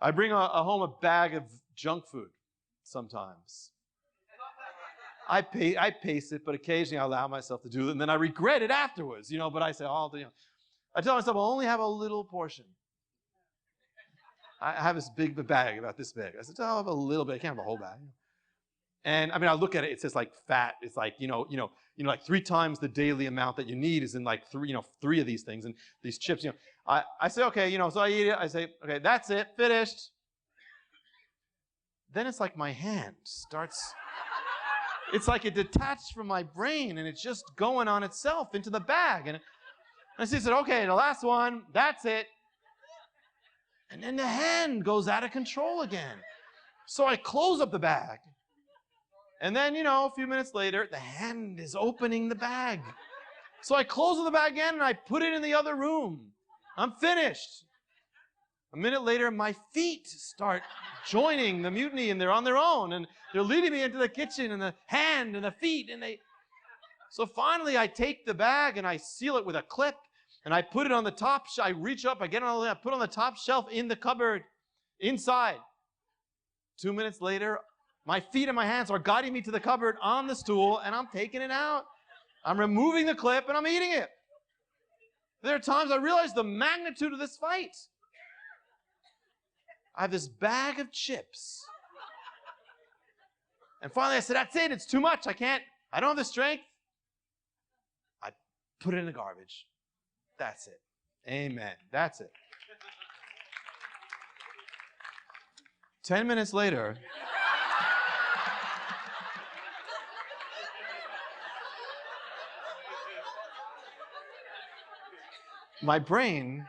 I bring home a bag of junk food sometimes. I pace it, but occasionally I allow myself to do it, and then I regret it afterwards, but I say, I tell myself I'll only have a little portion. I have this big bag, about this big. I said, I'll have a little bit. I can't have the whole bag. And I look at it. It says like fat. It's like like 3 times the daily amount that you need is in like three of these things and these chips. I say okay. So I eat it. I say okay, that's it, finished. Then it's like my hand starts. It's like it detached from my brain and it's just going on itself into the bag. And I said, okay, the last one, that's it. And then the hand goes out of control again. So I close up the bag. And then, a few minutes later, the hand is opening the bag. So I close up the bag again and I put it in the other room. I'm finished. A minute later, my feet start joining the mutiny and they're on their own. And they're leading me into the kitchen and the hand and the feet. So finally, I take the bag and I seal it with a clip. And I put it on the top. I reach up, I get on I put it on the top shelf in the cupboard, inside. 2 minutes later, my feet and my hands are guiding me to the cupboard on the stool, and I'm taking it out. I'm removing the clip, and I'm eating it. There are times I realize the magnitude of this fight. I have this bag of chips. And finally, I said, that's it. It's too much. I don't have the strength. I put it in the garbage. That's it. Amen. That's it. 10 minutes later, my brain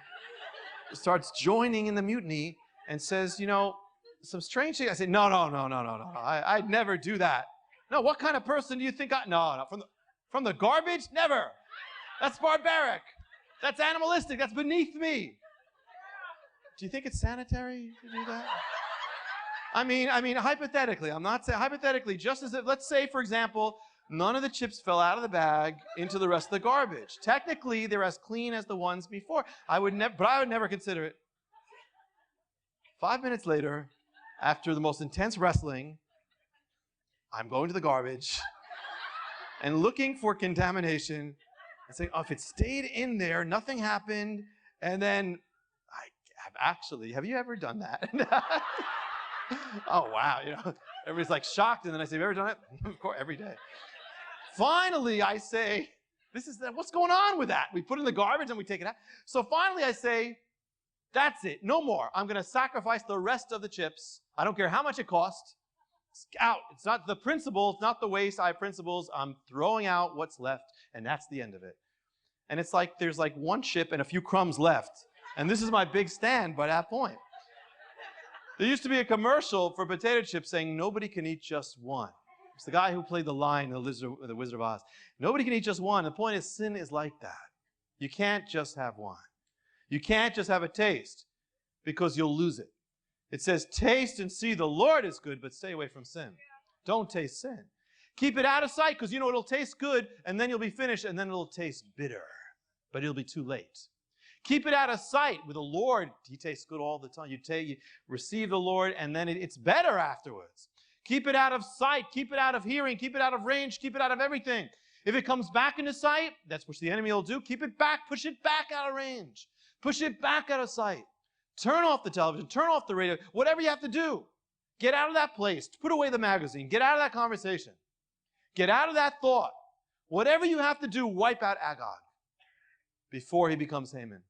starts joining in the mutiny and says, some strange thing. I say, no. I'd never do that. No, what kind of person do you think No. From the garbage? Never. That's barbaric. That's animalistic. That's beneath me. Do you think it's sanitary to do that? I mean, hypothetically, I'm not saying hypothetically, just as if, let's say, for example, none of the chips fell out of the bag into the rest of the garbage. Technically, they're as clean as the ones before. I would never consider it. 5 minutes later, after the most intense wrestling, I'm going to the garbage and looking for contamination and saying, if it stayed in there, nothing happened, and then have you ever done that? Oh, wow, everybody's like shocked, and then I say, have you ever done it? Of course, every day. Finally, I say, what's going on with that? We put it in the garbage and we take it out. So finally I say, that's it, no more. I'm going to sacrifice the rest of the chips. I don't care how much it costs. It's out. It's not the principles, not the waste. I have principles. I'm throwing out what's left, and that's the end of it. And it's like there's like one chip and a few crumbs left. And this is my big stand by that point. There used to be a commercial for potato chips saying, nobody can eat just one. It's the guy who played the line in the Wizard of Oz. Nobody can eat just one. The point is, sin is like that. You can't just have one. You can't just have a taste because you'll lose it. It says, taste and see the Lord is good, but stay away from sin. Don't taste sin. Keep it out of sight because it'll taste good and then you'll be finished and then it'll taste bitter, but it'll be too late. Keep it out of sight. With the Lord, He tastes good all the time. You receive the Lord and then it's better afterwards. Keep it out of sight. Keep it out of hearing. Keep it out of range. Keep it out of everything. If it comes back into sight, that's what the enemy will do. Keep it back. Push it back out of range. Push it back out of sight. Turn off the television. Turn off the radio. Whatever you have to do. Get out of that place. Put away the magazine. Get out of that conversation. Get out of that thought. Whatever you have to do, wipe out Agag before he becomes Haman.